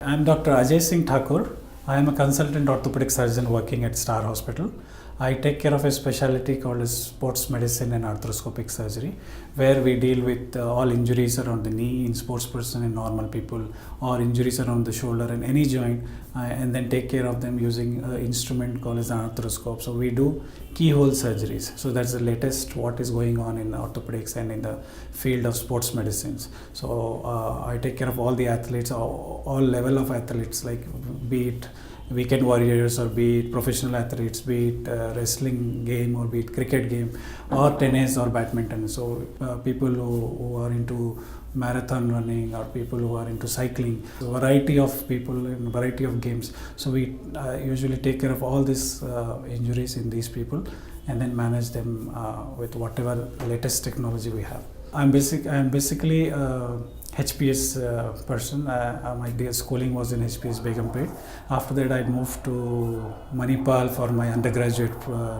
I am Dr. Ajay Singh Thakur. I am a consultant orthopedic surgeon working at Star Hospital. I take care of a specialty called as sports medicine and arthroscopic surgery, where we deal with all injuries around the knee in sports person and normal people, or injuries around the shoulder and any joint, and then take care of them using an instrument called as an arthroscope. So we do keyhole surgeries. So that's the latest what is going on in orthopedics and in the field of sports medicines. So I take care of all the athletes, all level of athletes, like be it weekend warriors or be it professional athletes, be it wrestling game or be it cricket game or tennis or badminton. So people who are into marathon running or people who are into cycling, a variety of people in a variety of games. So we usually take care of all these injuries in these people and then manage them with whatever latest technology we have. I'm basically HPS person. My schooling was in HPS Begumpet. After that, I moved to Manipal for my undergraduate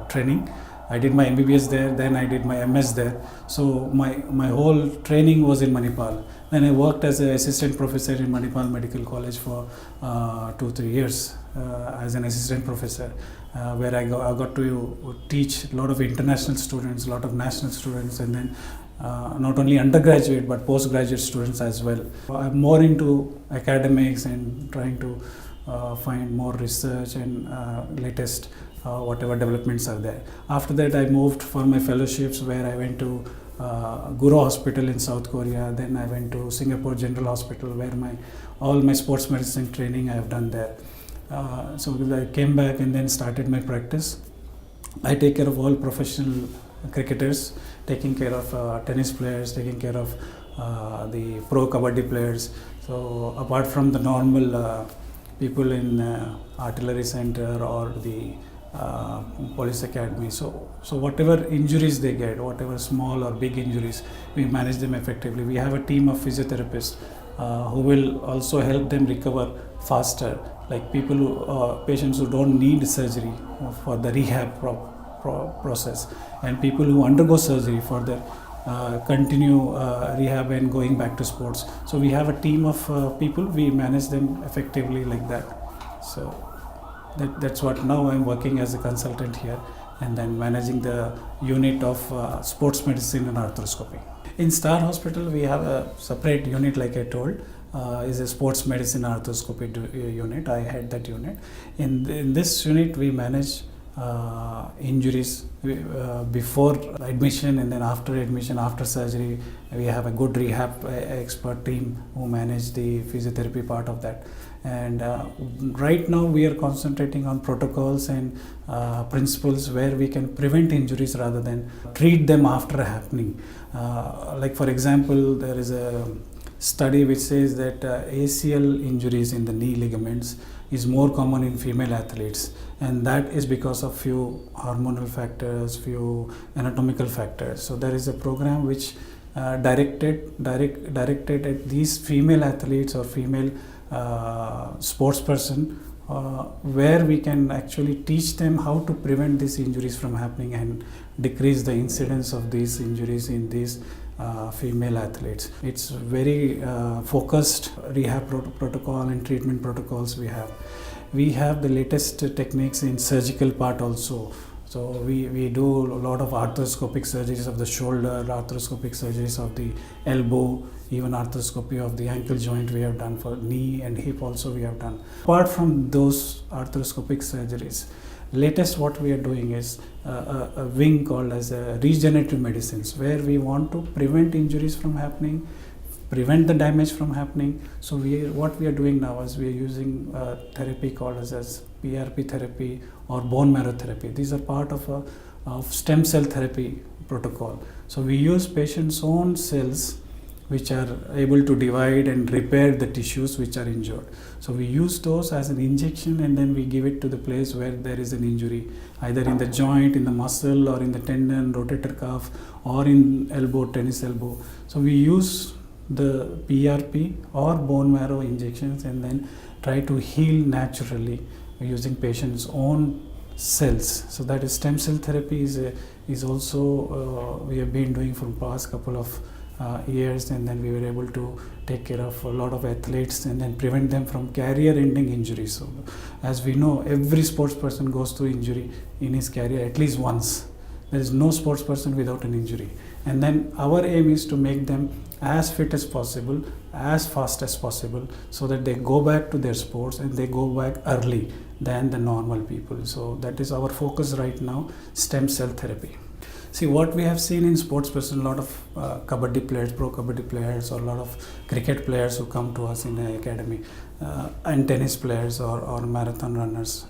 training. I did my MBBS there, then I did my MS there. So my whole training was in Manipal. Then I worked as an assistant professor in Manipal Medical College for 2-3 years as an assistant professor, where I got to teach a lot of international students, a lot of national students, and then not only undergraduate but postgraduate students as well. I'm more into academics and trying to find more research and latest whatever developments are there. After that, I moved for my fellowships, where I went to Guru Hospital in South Korea. Then I went to Singapore General Hospital, where all my sports medicine training I have done there. So I came back and then started my practice. I take care of all professional cricketers, taking care of tennis players, taking care of the pro kabaddi players. So apart from the normal people in artillery center or the police academy, so whatever injuries they get, whatever small or big injuries, we manage them effectively. We have a team of physiotherapists who will also help them recover faster, like people patients who don't need surgery for the rehab process, and people who undergo surgery for their continue rehab and going back to sports. So we have a team of people. We manage them effectively like that. So that's what now I'm working as a consultant here, and then managing the unit of sports medicine and arthroscopy. In Star Hospital, we have a separate unit, like I told, is a sports medicine arthroscopy unit. I head that unit. In this unit, we manage injuries before admission, and then after admission, after surgery. We have a good rehab expert team who manage the physiotherapy part of that. And right now we are concentrating on protocols and principles where we can prevent injuries rather than treat them after happening. Like for example, there is a study which says that ACL injuries in the knee ligaments is more common in female athletes, and that is because of few hormonal factors, few anatomical factors. So there is a program which directed at these female athletes or female sports person, where we can actually teach them how to prevent these injuries from happening and decrease the incidence of these injuries in these female athletes. It's very focused rehab protocol and treatment protocols we have. We have the latest techniques in surgical part also. So we do a lot of arthroscopic surgeries of the shoulder, arthroscopic surgeries of the elbow, even arthroscopy of the ankle joint we have done, for knee and hip also we have done. Apart from those arthroscopic surgeries, latest what we are doing is a wing called as regenerative medicines, where we want to prevent injuries from happening, prevent the damage from happening. So what we are doing now is we are using therapy called as PRP therapy or bone marrow therapy. These are part of stem cell therapy protocol. So we use patients' own cells which are able to divide and repair the tissues which are injured. So we use those as an injection, and then we give it to the place where there is an injury, either in the joint, in the muscle, or in the tendon, rotator cuff, or in elbow, tennis elbow. So we use the PRP or bone marrow injections and then try to heal naturally using patient's own cells. So that is stem cell therapy is also we have been doing for past couple of years, and then we were able to take care of a lot of athletes and then prevent them from career-ending injuries. So, as we know, every sports person goes through injury in his career at least once. There is no sports person without an injury. And then our aim is to make them as fit as possible, as fast as possible, so that they go back to their sports and they go back early than the normal people. So that is our focus right now, stem cell therapy. See, what we have seen in sports person, a lot of kabaddi players, pro kabaddi players, or a lot of cricket players who come to us in the academy, and tennis players or marathon runners.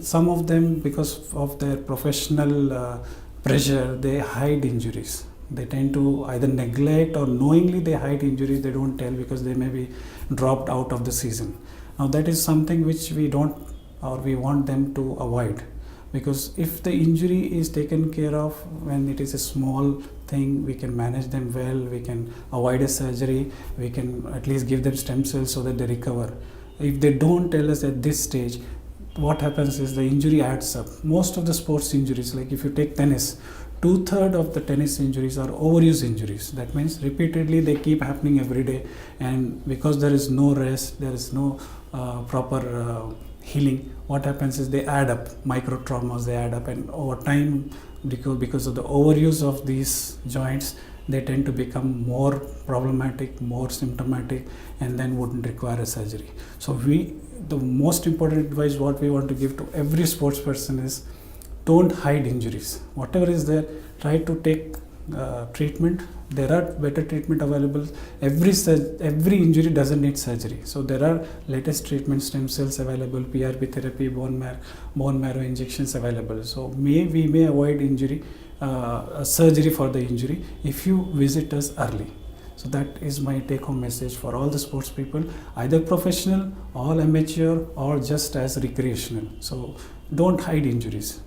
Some of them, because of their professional pressure, they hide injuries. They tend to either neglect or knowingly they hide injuries. They don't tell because they may be dropped out of the season. Now that is something which we don't, or we want them to avoid. Because if the injury is taken care of when it is a small thing, we can manage them well, we can avoid a surgery, we can at least give them stem cells so that they recover. If they don't tell us at this stage, what happens is the injury adds up. Most of the sports injuries, like if you take tennis, 2/3 of the tennis injuries are overuse injuries. That means repeatedly they keep happening every day, and because there is no rest, there is no proper healing, what happens is they add up, micro traumas, they add up, and over time, because of the overuse of these joints, they tend to become more problematic, more symptomatic, and then wouldn't require a surgery. So the most important advice what we want to give to every sports person is, don't hide injuries. Whatever is there, try to take treatment. There are better treatment available. Every injury doesn't need surgery. So there are latest treatment, stem cells available, PRP therapy, bone marrow injections available. So we may avoid injury, surgery for the injury if you visit us early. So that is my take-home message for all the sports people, either professional, all amateur, or just as recreational. So don't hide injuries.